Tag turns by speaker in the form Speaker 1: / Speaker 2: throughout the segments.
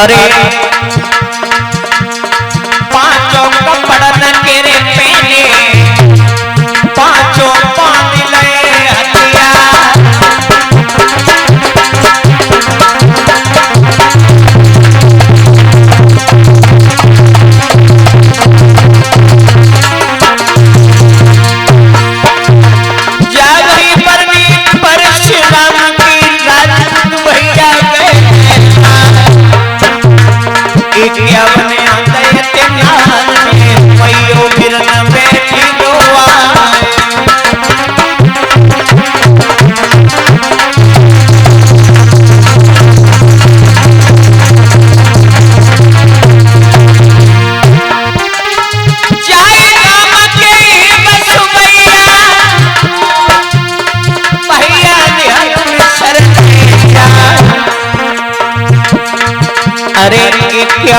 Speaker 1: अरे पांचों कपड़न केरे पहने पांचों बांध ले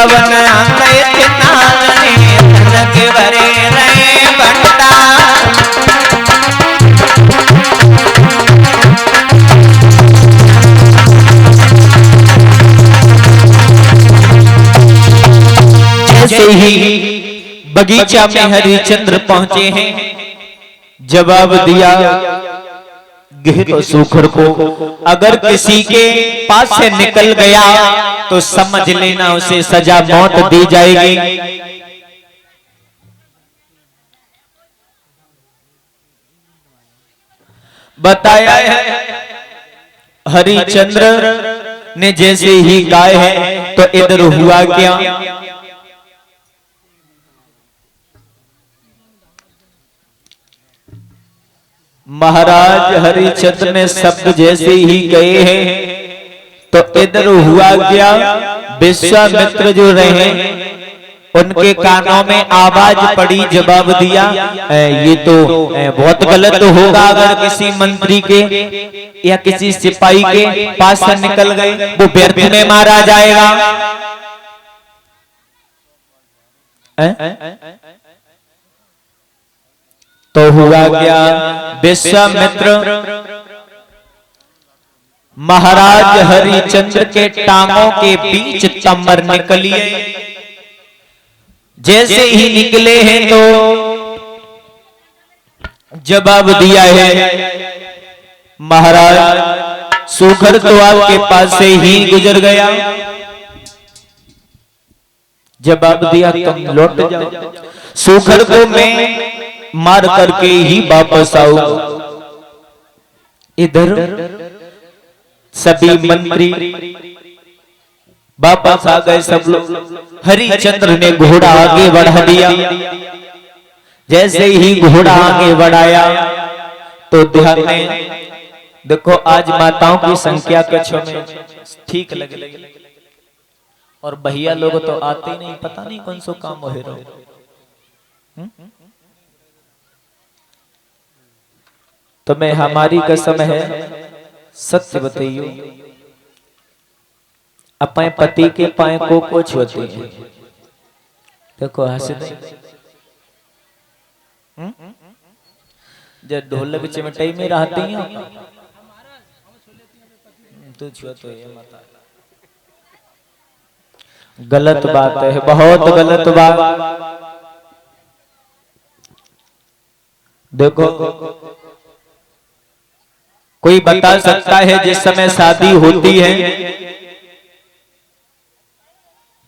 Speaker 1: वन के भरे रहे बंटा जैसे ही बगीचा में हरिश्चंद्र पहुंचे हैं जवाब दिया तो सूखर को अगर किसी के पास से निकल गया तो समझ लेना उसे सजा मौत दी जाएगी। बताया है हरिश्चंद्र ने जैसे ही गाय है तो इधर हुआ क्या, महाराज हरिश्चंद्र ने शब्द जैसे ही गए हैं तो इधर हुआ क्या, विश्वामित्र जो रहे उनके कानों में आवाज पड़ी, जवाब दिया ये तो बहुत गलत होगा अगर किसी मंत्री के या किसी सिपाही के पास से निकल गए वो व्यर्थ में मारा जाएगा। तो हुआ क्या, विश्वामित्र महाराज हरिश्चंद्र के टांगों के बीच तमर निकलिए, जैसे ही निकले हैं तो जवाब दिया है महाराज सूखर तो आपके पास से ही गुजर गया, जवाब दिया तुम लौट जाओ, सूखर को मैं मार करके ही वापस आऊं। इधर सभी मंत्री वापस आ गए सब लोग, हरिश्चंद्र ने घोड़ा आगे बढ़ा दिया, जैसे ही घोड़ा आगे बढ़ाया तो ध्यान में देखो आज माताओं की संख्या कुछ में ठीक लगे और भैया लोग तो आते नहीं, पता नहीं कौन सो काम हो रहा। तो मैं हमारी कसम है सत्य बताइयो अपने पति के पाए को कुछ होती है, देखो हंसते जब ढोलक चिमटाई में रहती हैं तो तो ये मत गलत बात है, बहुत गलत बात। देखो कोई बता सकता है जिस समय शादी होती है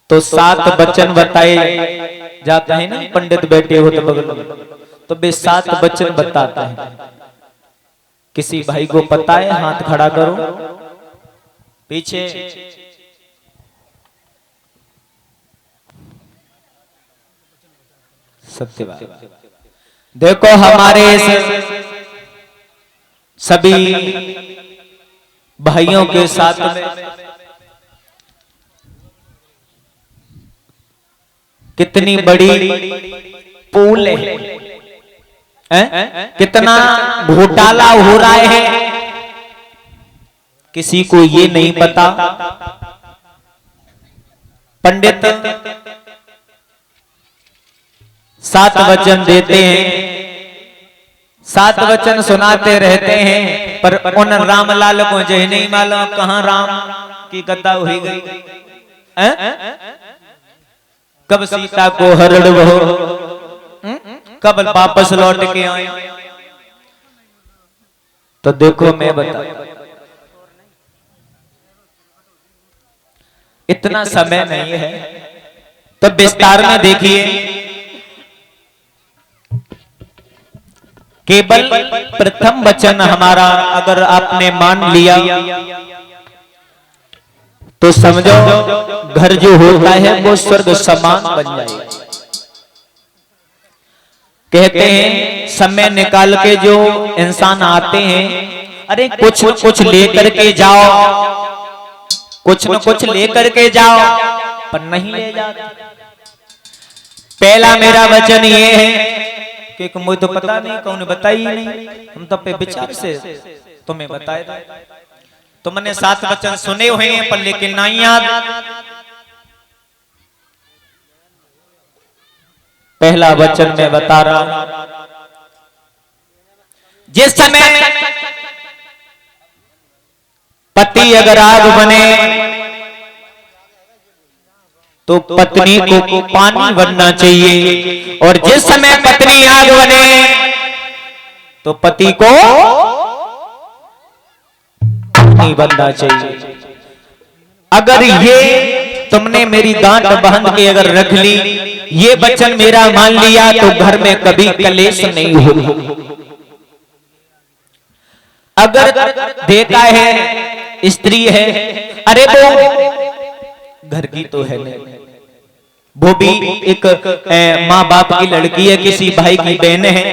Speaker 1: तो 7 वचन बताए जाते हैं ना, पंडित बैठे होते बगल में तो वे 7 वचन बताते हैं। किसी भाई को पता है, हाथ खड़ा करो पीछे। सत्य बात। देखो हमारे सभी भाइयों के साथ में कितनी बड़ी पूल है, कितना घोटाला हो रहा है किसी को ये नहीं पता। पंडित 7 वचन देते हैं, 7 वचन सुनाते रहते हैं, पर उन रामलाल को जो नहीं मालूम कहां राम की गद्दा हो गई। कब सीता को हरण हो, कब वापस लौट के आए। तो देखो मैं बता, इतना समय नहीं है, तो विस्तार में देखिए। केवल प्रथम वचन हमारा अगर आपने मान लिया तो समझो घर जो होता है वो स्वर्ग समान बन जाएगा। कहते हैं समय निकाल के जो इंसान आते हैं, अरे कुछ न कुछ लेकर के जाओ, कुछ न कुछ लेकर के जाओ, पर नहीं ले जाते। पहला मेरा वचन ये है कि मुझे तो पता नहीं, कौन बताई नहीं, हम तो पे विचार से तुम्हें बताए। तो मैंने 7 वचन सुने हुए हैं पर लेकिन नहीं याद। पहला वचन मैं बता रहा, जिस समय पति अगर आग बने तो पत्नी को पानी बनना चाहिए, और जिस समय पत्नी आग बने तो पति को पानी बनना चाहिए। अगर ये तुमने मेरी गांठ बांध के अगर रख ली, ये वचन मेरा मान लिया, तो घर में कभी कलेश नहीं होगा। अगर देखा है स्त्री है, अरे वो घर की तो है नहीं, वो भी एक माँ बाप की लड़की है, किसी भाई की बहन है,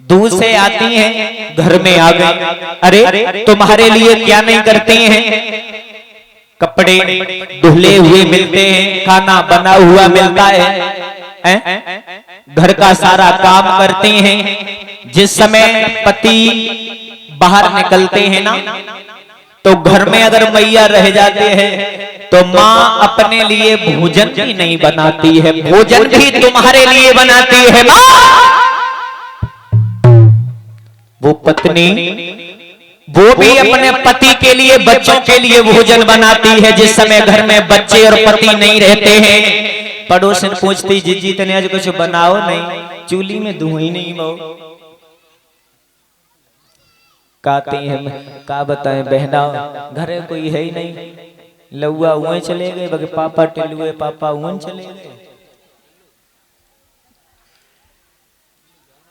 Speaker 1: दूर से आती हैं, घर में आ गई, अरे तुम्हारे लिए क्या नहीं करती हैं, कपड़े धुले हुए मिलते हैं, खाना बना हुआ मिलता है, घर का सारा काम करती हैं। जिस समय पति बाहर निकलते हैं ना, तो घर में अगर मैया रह जाते हैं तो माँ अपने लिए भोजन भी नहीं बनाती है, भोजन भी तुम्हारे लिए बनाती है माँ। वो पत्नी वो भी अपने पति के लिए, बच्चों के लिए भोजन बनाती है। जिस समय घर में बच्चे और पति नहीं रहते हैं, पड़ोसन पूछती जीजी तने आज कुछ बनाओ नहीं, चूल्ही में धुआं नहीं हो, कहती है का बताएं बहना, घर कोई है ही नहीं, लौआ उए चले गए, बगे पापा टिलुए पापा उन चले गए।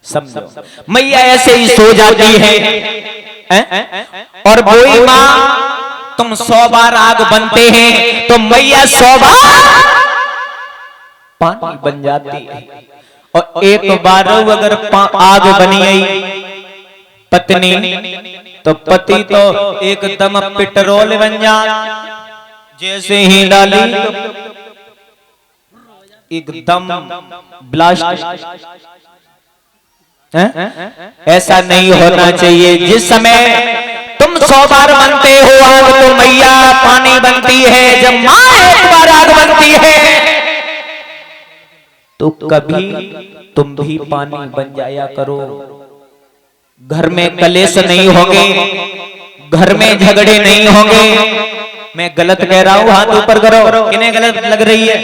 Speaker 1: समझो मैया ऐसे ही सो जाती है, और वही माँ तुम 100 बार आग बनते हैं तो मैया 100 बार पानी बन जाती है। और एक बार अगर आग बनी गई पत्नी, तो पति तो एकदम पेट्रोल बन जा, जैसे ही डाली एकदम ब्लास्ट। ऐसा नहीं होना चाहिए। जिस समय तुम 100 बार बनते हो आग तो मैया पानी बनती है, जब माँ एक बार आग बनती है तो कभी तुम भी पानी बन जाया करो। घर में कलेश नहीं होंगे, घर में झगड़े नहीं होंगे। मैं गलत कह रहा हूं, हाथ ऊपर करो, किन्हें गलत लग रही है?